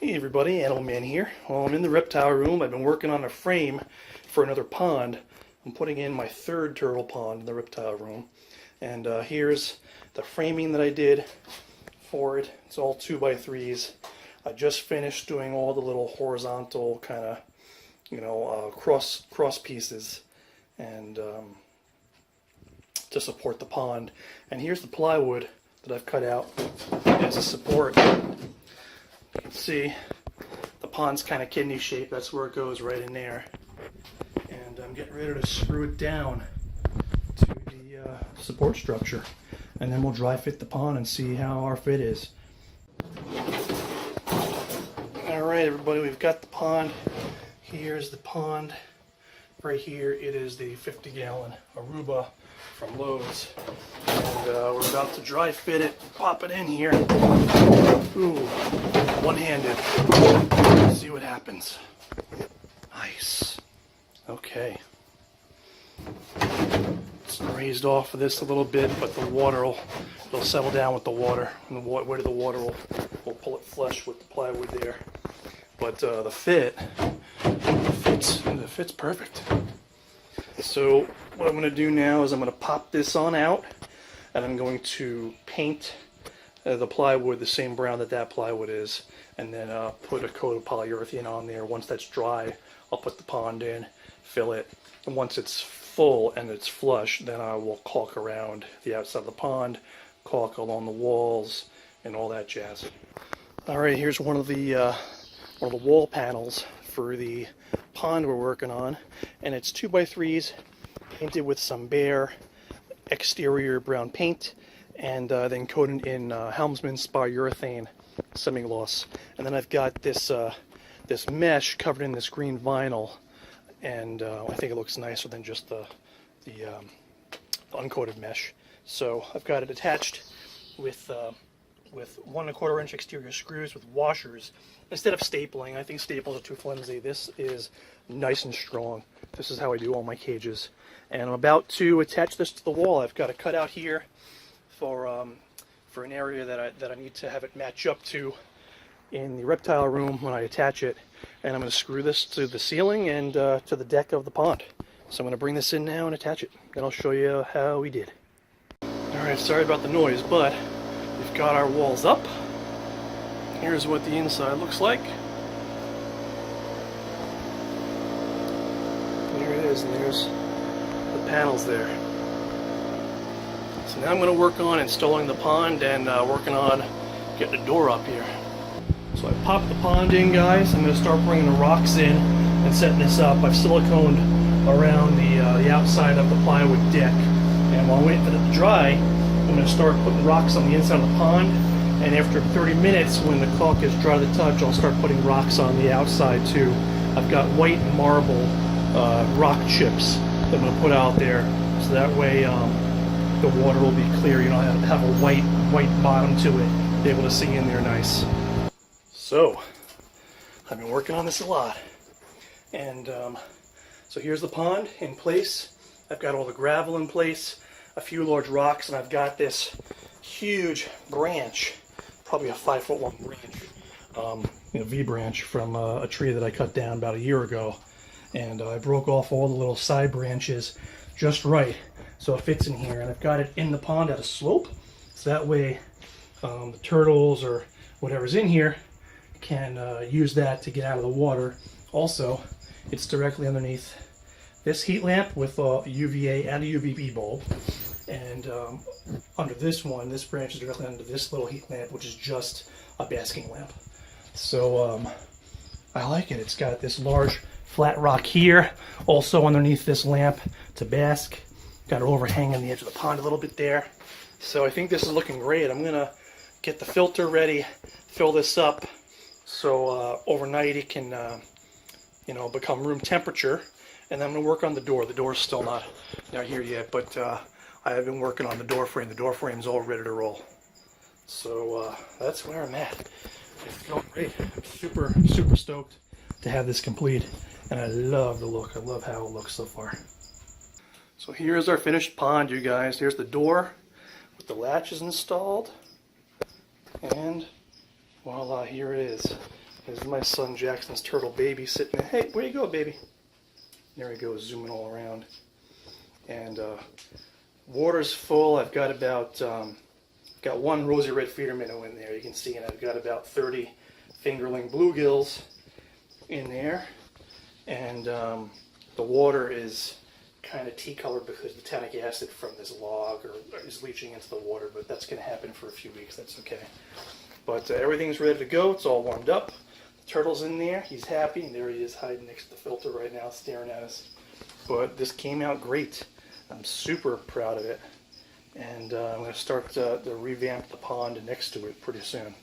Hey everybody, Animal Man here. Well, I'm in the reptile room. I've been working on a frame for another pond. I'm putting in my third turtle pond in the reptile room. And here's the framing that I did for it. It's all 2x3s. I just finished doing all the little horizontal kind of, cross pieces and to support the pond. And here's the plywood that I've cut out as a support. You can see the pond's kind of kidney shaped. That's where it goes, right in there. And I'm getting ready to screw it down to the support structure. And then we'll dry fit the pond and see how our fit is. Alright everybody, we've got the pond. Here's the pond. Right here it is the 50-gallon Aruba from Lowe's. And we're about to dry fit it, pop it in here. Ooh, one-handed. See what happens. Nice. Okay. It's raised off of this a little bit, but the water it'll settle down with the water. And the weight of the water will pull it flush with the plywood there. But the fit's perfect. So what I'm going to do now is I'm going to pop this on out, and I'm going to paint the plywood the same brown that plywood is, and then put a coat of polyurethane on there. Once that's dry, I'll put the pond in, fill it, and once it's full and it's flush, then I will caulk around the outside of the pond, caulk along the walls, and all that jazz. All right, here's one of the wall panels for the pond we're working on, and it's 2x3s painted with some bare exterior brown paint, and then coated in Helmsman's polyurethane semi-gloss. And then I've got this this mesh covered in this green vinyl, and I think it looks nicer than just the uncoated mesh. So I've got it attached with 1 1/4 inch exterior screws with washers instead of stapling. I think staples are too flimsy. This is nice and strong. This is how I do all my cages. And I'm about to attach this to the wall. I've got a cutout here for an area that I need to have it match up to in the reptile room when I attach it. And I'm going to screw this to the ceiling and to the deck of the pond. So I'm going to bring this in now and attach it. Then I'll show you how we did. Alright, sorry about the noise, but we've got our walls up. Here's what the inside looks like. There it is, and there's the panels there. So now I'm going to work on installing the pond and working on getting the door up here. So I popped the pond in, guys. I'm going to start bringing the rocks in and setting this up. I've siliconed around the outside of the plywood deck. And while I'm waiting for it to dry, I'm going to start putting rocks on the inside of the pond. And after 30 minutes, when the caulk is dry to the touch, I'll start putting rocks on the outside too. I've got white marble rock chips that I'm going to put out there, so that way the water will be clear. You know, have a white bottom to it, be able to see in there nice. So I've been working on this a lot, and so here's the pond in place. I've got all the gravel in place, a few large rocks, and I've got this huge branch, probably a 5'1" branch, V branch from a tree that I cut down about a year ago. And I broke off all the little side branches just right so it fits in here. And I've got it in the pond at a slope, so that way the turtles or whatever's in here can use that to get out of the water. Also, it's directly underneath this heat lamp with a UVA and a UVB bulb. And under this one, this branch is directly under this little heat lamp, which is just a basking lamp. So I like it. It's got this large flat rock here, also underneath this lamp to bask. Got it overhanging the edge of the pond a little bit there. So I think this is looking great. I'm gonna get the filter ready, fill this up, so overnight it can, become room temperature. And then I'm gonna work on the door. The door's still not here yet, but I have been working on the door frame. The door frame's all ready to roll. So that's where I'm at. It's going great. I'm super stoked to have this complete, and I love the look. I love how it looks so far. So here's our finished pond, you guys. Here's the door with the latches installed, and voila, here it is. This is my son Jackson's turtle baby sitting there. Hey, where you go, baby? There he goes, zooming all around. And water's full. I've got about got one rosy red feeder minnow in there. You can see, and I've got about 30 fingerling bluegills in there. And the water is kind of tea colored because the tannic acid from this log is leaching into the water, but that's going to happen for a few weeks. That's okay. But everything's ready to go. It's all warmed up. The turtle's in there. He's happy. And there he is hiding next to the filter right now, staring at us. But this came out great. I'm super proud of it. And I'm going to start to revamp the pond next to it pretty soon.